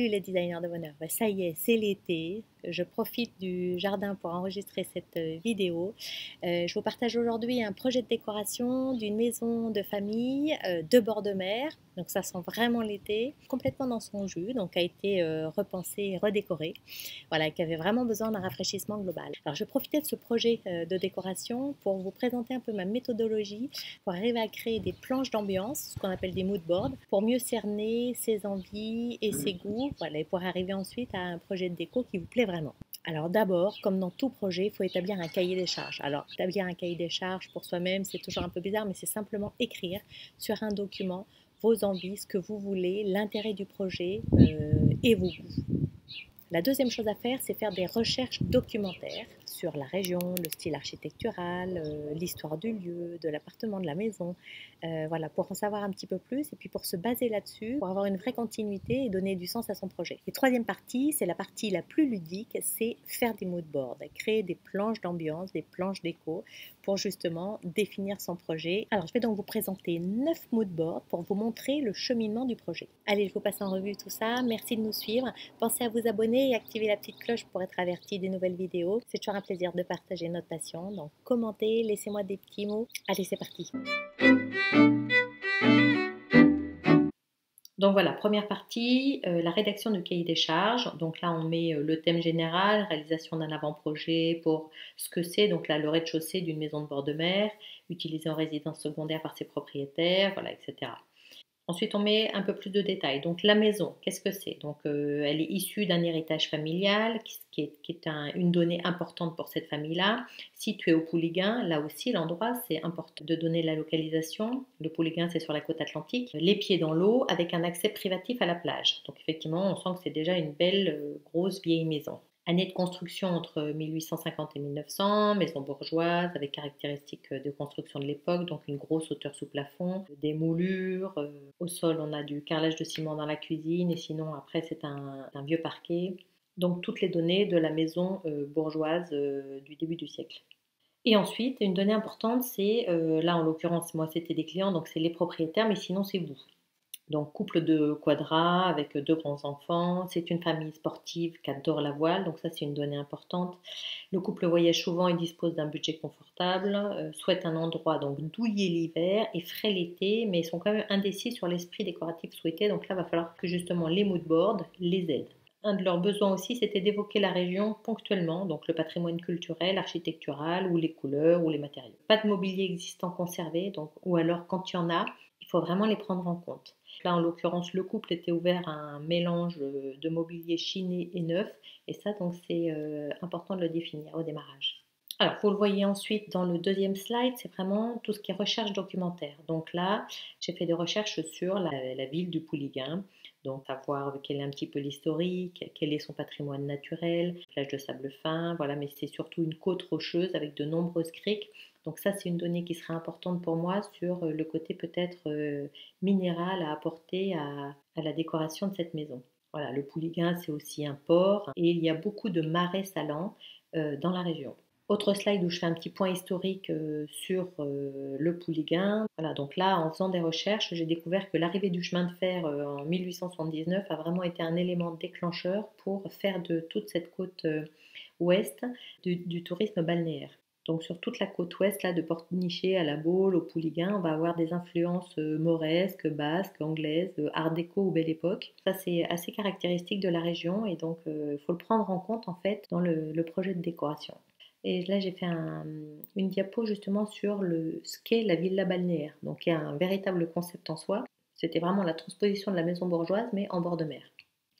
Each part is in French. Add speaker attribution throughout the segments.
Speaker 1: Salut les designers de bonheur, ça y est, c'est l'été, je profite du jardin pour enregistrer cette vidéo. Je vous partage aujourd'hui un projet de décoration d'une maison de famille de bord de mer, donc ça sent vraiment l'été, complètement dans son jus, donc a été repensé et redécoré, voilà, qui avait vraiment besoin d'un rafraîchissement global. Alors je profitais de ce projet de décoration pour vous présenter un peu ma méthodologie, pour arriver à créer des planches d'ambiance, ce qu'on appelle des mood boards, pour mieux cerner ses envies et ses goûts, voilà, et pour arriver ensuite à un projet de déco qui vous plaît vraiment. Alors d'abord, comme dans tout projet, il faut établir un cahier des charges. Alors établir un cahier des charges pour soi-même, c'est toujours un peu bizarre, mais c'est simplement écrire sur un document vos envies, ce que vous voulez, l'intérêt du projet et vos goûts. La deuxième chose à faire, c'est faire des recherches documentaires sur la région, le style architectural, l'histoire du lieu, de l'appartement, de la maison, voilà, pour en savoir un petit peu plus et puis pour se baser là-dessus, pour avoir une vraie continuité et donner du sens à son projet. Et troisième partie, c'est la partie la plus ludique, c'est faire des mood boards, créer des planches d'ambiance, des planches déco pour justement définir son projet. Alors je vais donc vous présenter 9 mood boards pour vous montrer le cheminement du projet. Allez, je vous passe en revue tout ça, merci de nous suivre, pensez à vous abonner et activer la petite cloche pour être averti des nouvelles vidéos. C'est toujours un plaisir de partager notre passion, donc commentez, laissez-moi des petits mots. Allez, c'est parti. Donc voilà, première partie, la rédaction du cahier des charges. Donc là, on met le thème général, réalisation d'un avant-projet pour ce que c'est. Donc là, le rez-de-chaussée d'une maison de bord de mer, utilisée en résidence secondaire par ses propriétaires, voilà, etc. Ensuite, on met un peu plus de détails. Donc, la maison, qu'est-ce que c'est? Donc, elle est issue d'un héritage familial qui est une donnée importante pour cette famille-là. Située au Pouliguen, là aussi, l'endroit, c'est important de donner la localisation. Le Pouliguen, c'est sur la côte atlantique. Les pieds dans l'eau, avec un accès privatif à la plage. Donc, effectivement, on sent que c'est déjà une belle, grosse, vieille maison. Année de construction entre 1850 et 1900, maison bourgeoise avec caractéristiques de construction de l'époque, donc une grosse hauteur sous plafond, des moulures. Au sol, on a du carrelage de ciment dans la cuisine et sinon après c'est un vieux parquet. Donc toutes les données de la maison bourgeoise du début du siècle. Et ensuite, une donnée importante, c'est, là en l'occurrence, moi c'était des clients, donc c'est les propriétaires, mais sinon c'est vous. Donc, couple de quadras avec deux grands-enfants. C'est une famille sportive qui adore la voile, donc ça c'est une donnée importante. Le couple voyage souvent et dispose d'un budget confortable, souhaite un endroit donc douillet l'hiver et frais l'été, mais ils sont quand même indécis sur l'esprit décoratif souhaité. Donc là, il va falloir que justement les mood boards les aident. Un de leurs besoins aussi, c'était d'évoquer la région ponctuellement, donc le patrimoine culturel, architectural, ou les couleurs, ou les matériaux. Pas de mobilier existant conservé, donc, ou alors quand il y en a, il faut vraiment les prendre en compte. Là, en l'occurrence, le couple était ouvert à un mélange de mobilier chiné et neuf, et ça, donc, c'est important de le définir au démarrage. Alors, vous le voyez ensuite dans le deuxième slide, c'est vraiment tout ce qui est recherche documentaire. Donc là, j'ai fait des recherches sur la ville du Pouliguen, donc savoir quel est un petit peu l'historique, quel est son patrimoine naturel, plage de sable fin, voilà, mais c'est surtout une côte rocheuse avec de nombreuses criques. Donc ça, c'est une donnée qui sera importante pour moi sur le côté peut-être minéral à apporter à la décoration de cette maison. Voilà, le Pouliguen, c'est aussi un port et il y a beaucoup de marais salants dans la région. Autre slide où je fais un petit point historique sur le Pouliguen. Voilà, donc là, en faisant des recherches, j'ai découvert que l'arrivée du chemin de fer en 1879 a vraiment été un élément déclencheur pour faire de toute cette côte ouest du tourisme balnéaire. Donc sur toute la côte ouest, là, de Pornichet à la Baule, au Pouliguen, on va avoir des influences mauresques, basques, anglaises, art déco ou belle époque. Ça, c'est assez caractéristique de la région et donc il faut le prendre en compte en fait dans le projet de décoration. Et là, j'ai fait une diapo justement sur ce qu'est la villa balnéaire. Donc il y a un véritable concept en soi. C'était vraiment la transposition de la maison bourgeoise, mais en bord de mer.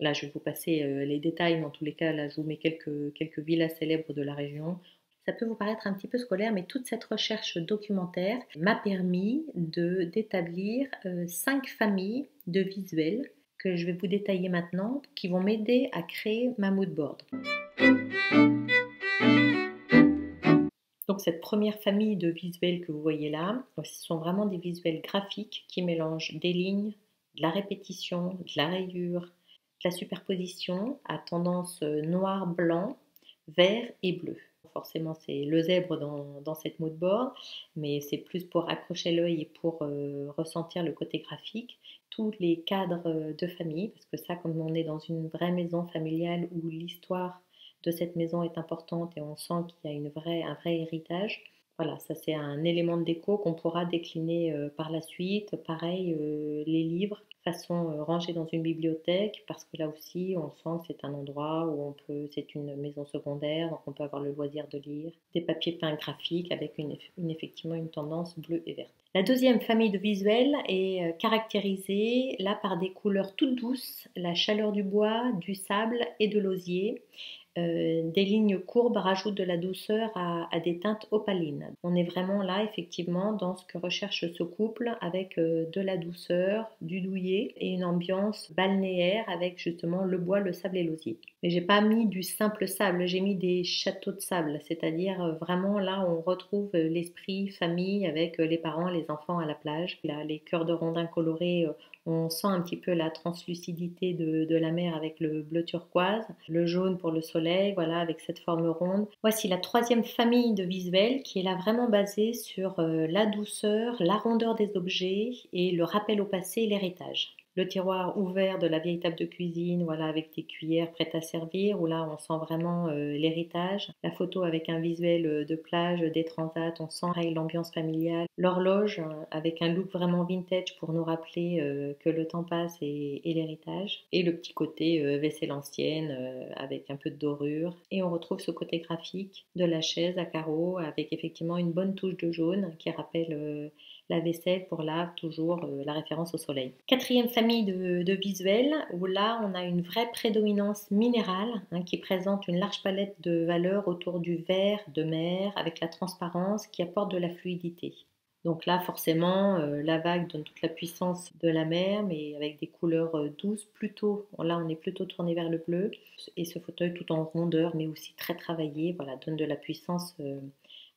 Speaker 1: Là, je vais vous passer les détails. Dans tous les cas, là, je vous mets quelques villas célèbres de la région. Ça peut vous paraître un petit peu scolaire, mais toute cette recherche documentaire m'a permis d'établir 5 familles de visuels que je vais vous détailler maintenant, qui vont m'aider à créer ma mood board. Donc cette première famille de visuels que vous voyez là, ce sont vraiment des visuels graphiques qui mélangent des lignes, de la répétition, de la rayure, de la superposition à tendance noir, blanc, vert et bleu. forcément c'est le zèbre dans cette mood board, mais c'est plus pour accrocher l'œil et pour ressentir le côté graphique. Tous les cadres de famille, parce que ça, comme on est dans une vraie maison familiale où l'histoire de cette maison est importante et on sent qu'il y a un vrai héritage. Voilà, ça c'est un élément de déco qu'on pourra décliner par la suite. Pareil, les livres, façon rangés dans une bibliothèque, parce que là aussi on sent que c'est un endroit où c'est une maison secondaire, donc on peut avoir le loisir de lire. Des papiers peints graphiques avec effectivement une tendance bleue et verte. La deuxième famille de visuels est caractérisée là par des couleurs toutes douces, la chaleur du bois, du sable et de l'osier. Des lignes courbes rajoutent de la douceur à des teintes opalines. On est vraiment là effectivement dans ce que recherche ce couple avec de la douceur, du douillet et une ambiance balnéaire avec justement le bois, le sable et l'osier. Mais j'ai pas mis du simple sable, j'ai mis des châteaux de sable, c'est-à-dire vraiment là on retrouve l'esprit famille avec les parents, les enfants à la plage. Là, les cœurs de rondins colorés, on sent un petit peu la translucidité de la mer avec le bleu turquoise, le jaune pour le soleil, voilà, avec cette forme ronde. Voici la troisième famille de visuels qui est là vraiment basée sur la douceur, la rondeur des objets et le rappel au passé et l'héritage. Le tiroir ouvert de la vieille table de cuisine, voilà, avec des cuillères prêtes à servir, où là on sent vraiment l'héritage. La photo avec un visuel de plage, des transats, on sent l'ambiance familiale. L'horloge avec un look vraiment vintage pour nous rappeler que le temps passe et l'héritage. Et le petit côté vaisselle ancienne avec un peu de dorure. Et on retrouve ce côté graphique de la chaise à carreaux avec effectivement une bonne touche de jaune qui rappelle la vaisselle pour là toujours la référence au soleil. Quatrième famille de visuels où là on a une vraie prédominance minérale qui présente une large palette de valeurs autour du vert de mer avec la transparence qui apporte de la fluidité. Donc là forcément la vague donne toute la puissance de la mer mais avec des couleurs douces plutôt. Là on est plutôt tourné vers le bleu et ce fauteuil tout en rondeur mais aussi très travaillé, voilà, donne de la puissance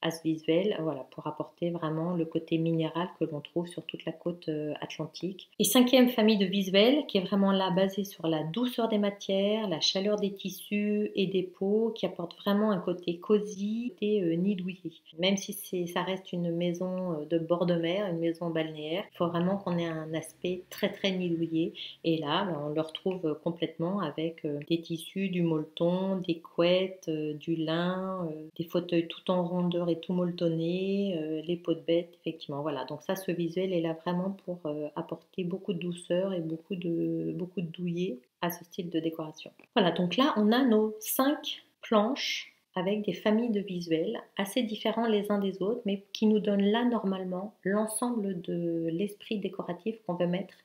Speaker 1: à ce visuel, voilà, pour apporter vraiment le côté minéral que l'on trouve sur toute la côte atlantique. Et cinquième famille de visuels qui est vraiment là basée sur la douceur des matières, la chaleur des tissus et des peaux, qui apporte vraiment un côté cosy, côté nid douillet. Même si ça reste une maison de bord de mer, une maison balnéaire, il faut vraiment qu'on ait un aspect très très nid douillet. Et là, on le retrouve complètement avec des tissus, du molleton, des couettes, du lin, des fauteuils tout en rondeur et tout molletonné, les peaux de bête, effectivement. Voilà, donc ça, ce visuel est là vraiment pour apporter beaucoup de douceur et beaucoup de douillet à ce style de décoration. Voilà, donc là, on a nos 5 planches avec des familles de visuels assez différents les uns des autres, mais qui nous donnent là, normalement, l'ensemble de l'esprit décoratif qu'on veut mettre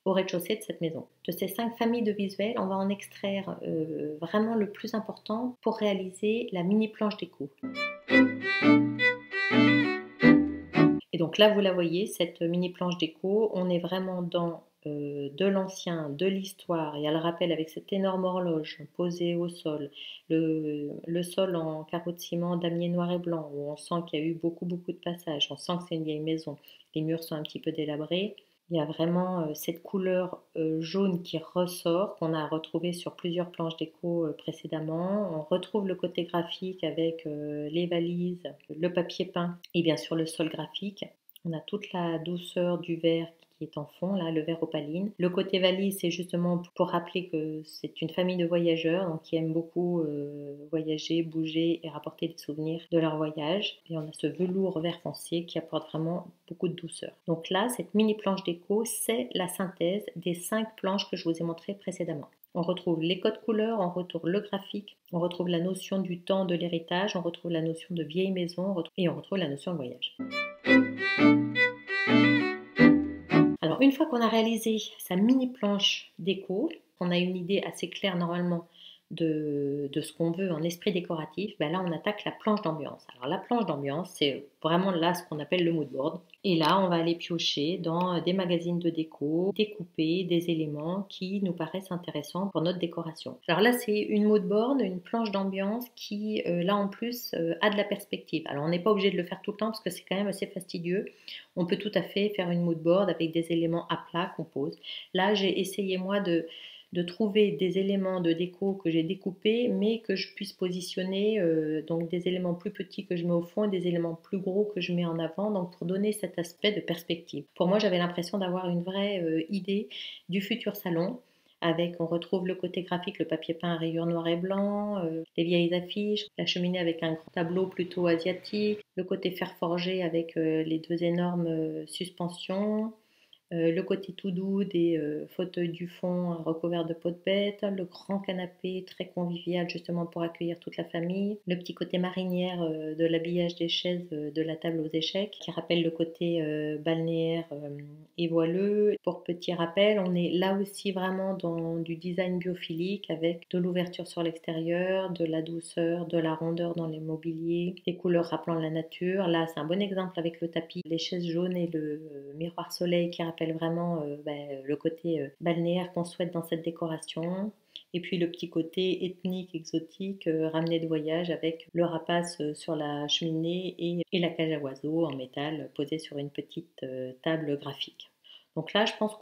Speaker 1: au rez-de-chaussée de cette maison. De ces 5 familles de visuels, on va en extraire vraiment le plus important pour réaliser la mini planche déco. Et donc là, vous la voyez, cette mini planche déco, on est vraiment dans de l'ancien, de l'histoire. Il y a le rappel avec cette énorme horloge posée au sol, le sol en carreaux de ciment damier noir et blanc, où on sent qu'il y a eu beaucoup de passages. On sent que c'est une vieille maison. Les murs sont un petit peu délabrés. Il y a vraiment cette couleur jaune qui ressort, qu'on a retrouvé sur plusieurs planches déco précédemment. On retrouve le côté graphique avec les valises, le papier peint et bien sûr le sol graphique. On a toute la douceur du verre qui est en fond, là, le vert opaline. Le côté valise, c'est justement pour rappeler que c'est une famille de voyageurs donc qui aiment beaucoup voyager, bouger et rapporter des souvenirs de leur voyage. Et on a ce velours vert foncé qui apporte vraiment beaucoup de douceur. Donc là, cette mini planche déco, c'est la synthèse des 5 planches que je vous ai montrées précédemment. On retrouve les codes couleurs, on retrouve le graphique, on retrouve la notion du temps, de l'héritage, on retrouve la notion de vieille maison et on retrouve la notion de voyage. Alors une fois qu'on a réalisé sa mini planche déco, qu'on a une idée assez claire normalement de ce qu'on veut en esprit décoratif, ben là on attaque la planche d'ambiance. Alors la planche d'ambiance, c'est vraiment là ce qu'on appelle le mood board. Et là on va aller piocher dans des magazines de déco, découper des éléments qui nous paraissent intéressants pour notre décoration. Alors là c'est une mood board, une planche d'ambiance qui là en plus a de la perspective. Alors on n'est pas obligé de le faire tout le temps parce que c'est quand même assez fastidieux. On peut tout à fait faire une mood board avec des éléments à plat qu'on pose. Là j'ai essayé moi de de trouver des éléments de déco que j'ai découpés, mais que je puisse positionner, donc des éléments plus petits que je mets au fond et des éléments plus gros que je mets en avant, donc pour donner cet aspect de perspective. Pour moi, j'avais l'impression d'avoir une vraie idée du futur salon. On retrouve le côté graphique, le papier peint à rayures noir et blanc, les vieilles affiches, la cheminée avec un grand tableau plutôt asiatique, le côté fer forgé avec les deux énormes suspensions, le côté tout doux des fauteuils du fond recouverts de peau de bête, le grand canapé très convivial justement pour accueillir toute la famille, le petit côté marinière de l'habillage des chaises de la table aux échecs qui rappelle le côté balnéaire et voileux. Pour petit rappel, on est là aussi vraiment dans du design biophilique avec de l'ouverture sur l'extérieur, de la douceur, de la rondeur dans les mobiliers, des couleurs rappelant la nature. Là, c'est un bon exemple avec le tapis, les chaises jaunes et le miroir soleil qui rappelle vraiment le côté balnéaire qu'on souhaite dans cette décoration. Et puis le petit côté ethnique, exotique, ramené de voyage avec le rapace sur la cheminée et la cage à oiseaux en métal posée sur une petite table graphique. Donc là, je pense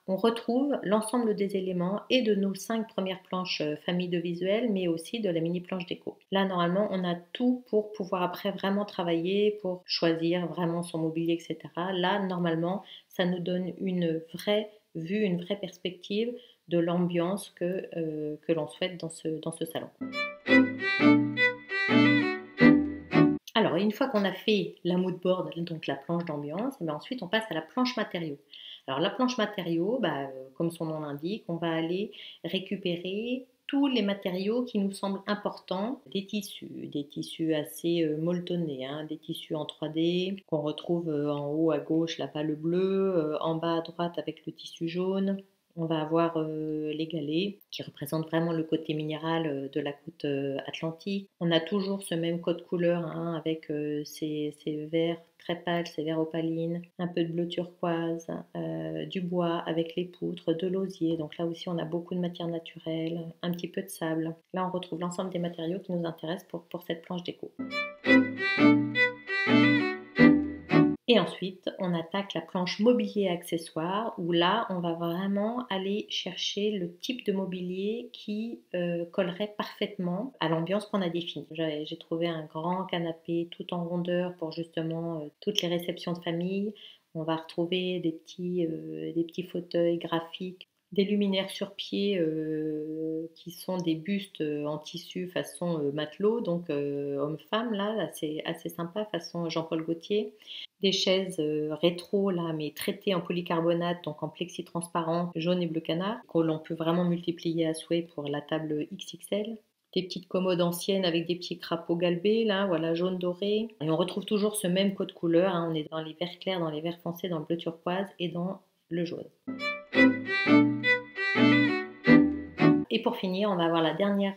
Speaker 1: on retrouve l'ensemble des éléments et de nos 5 premières planches famille de visuels, mais aussi de la mini planche déco. Là, normalement, on a tout pour pouvoir après vraiment travailler, pour choisir vraiment son mobilier, etc. Là, normalement, ça nous donne une vraie vue, une vraie perspective de l'ambiance que l'on souhaite dans ce salon. Alors, une fois qu'on a fait la mood board, donc la planche d'ambiance, ensuite on passe à la planche matériaux. Alors la planche matériaux, comme son nom l'indique, on va aller récupérer tous les matériaux qui nous semblent importants, des tissus assez molletonnés, des tissus en 3D qu'on retrouve en haut à gauche, là-bas le bleu, en bas à droite avec le tissu jaune. On va avoir les galets qui représentent vraiment le côté minéral de la côte atlantique. On a toujours ce même code couleur avec ces verts très pâles, ces verts opalines, un peu de bleu turquoise, du bois avec les poutres, de l'osier. Donc là aussi on a beaucoup de matières naturelles, un petit peu de sable. Là on retrouve l'ensemble des matériaux qui nous intéressent pour cette planche déco. Et ensuite, on attaque la planche mobilier et accessoires où là, on va vraiment aller chercher le type de mobilier qui collerait parfaitement à l'ambiance qu'on a définie. J'ai trouvé un grand canapé tout en rondeur pour justement toutes les réceptions de famille. On va retrouver des petits fauteuils graphiques, des luminaires sur pied qui sont des bustes en tissu façon matelot, donc homme-femme, là, assez sympa, façon Jean-Paul Gaultier. Des chaises rétro, là, mais traitées en polycarbonate, donc en plexi transparent, jaune et bleu canard, que l'on peut vraiment multiplier à souhait pour la table XXL. Des petites commodes anciennes avec des petits crapauds galbés, là, voilà, jaune doré. Et on retrouve toujours ce même code couleur, on est dans les verts clairs, dans les verts foncés, dans le bleu turquoise et dans le jaune. Et pour finir, on va avoir la dernière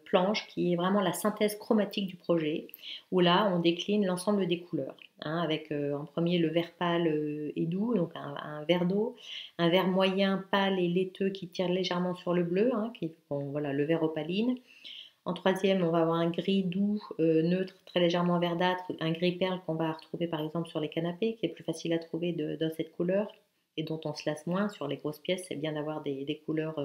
Speaker 1: planche qui est vraiment la synthèse chromatique du projet, où là, on décline l'ensemble des couleurs, avec en premier le vert pâle et doux, donc un vert d'eau, un vert moyen pâle et laiteux qui tire légèrement sur le bleu, voilà, le vert opaline. En troisième, on va avoir un gris doux, neutre, très légèrement verdâtre, un gris perle qu'on va retrouver par exemple sur les canapés, qui est plus facile à trouver dans cette couleur et dont on se lasse moins. Sur les grosses pièces, c'est bien d'avoir des couleurs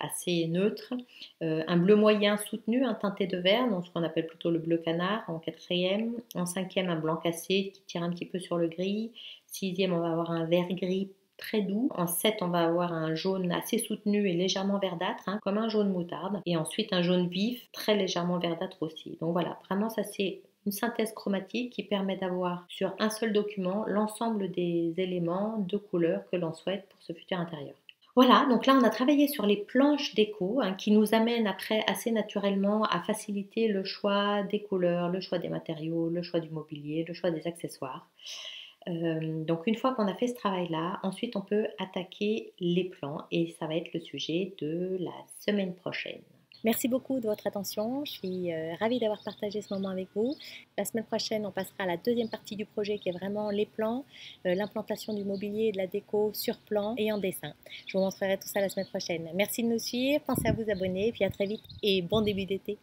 Speaker 1: assez neutre, un bleu moyen soutenu, un teinté de vert, donc ce qu'on appelle plutôt le bleu canard en quatrième, en cinquième un blanc cassé qui tire un petit peu sur le gris, sixième on va avoir un vert gris très doux, en 7 on va avoir un jaune assez soutenu et légèrement verdâtre, comme un jaune moutarde, et ensuite un jaune vif très légèrement verdâtre aussi. Donc voilà, vraiment ça c'est une synthèse chromatique qui permet d'avoir sur un seul document l'ensemble des éléments de couleurs que l'on souhaite pour ce futur intérieur. Voilà, donc là on a travaillé sur les planches déco qui nous amènent après assez naturellement à faciliter le choix des couleurs, le choix des matériaux, le choix du mobilier, le choix des accessoires. Donc une fois qu'on a fait ce travail-là, ensuite on peut attaquer les plans et ça va être le sujet de la semaine prochaine. Merci beaucoup de votre attention, je suis ravie d'avoir partagé ce moment avec vous. La semaine prochaine, on passera à la deuxième partie du projet qui est vraiment les plans, l'implantation du mobilier et de la déco sur plan et en dessin. Je vous montrerai tout ça la semaine prochaine. Merci de nous suivre, pensez à vous abonner et puis à très vite et bon début d'été.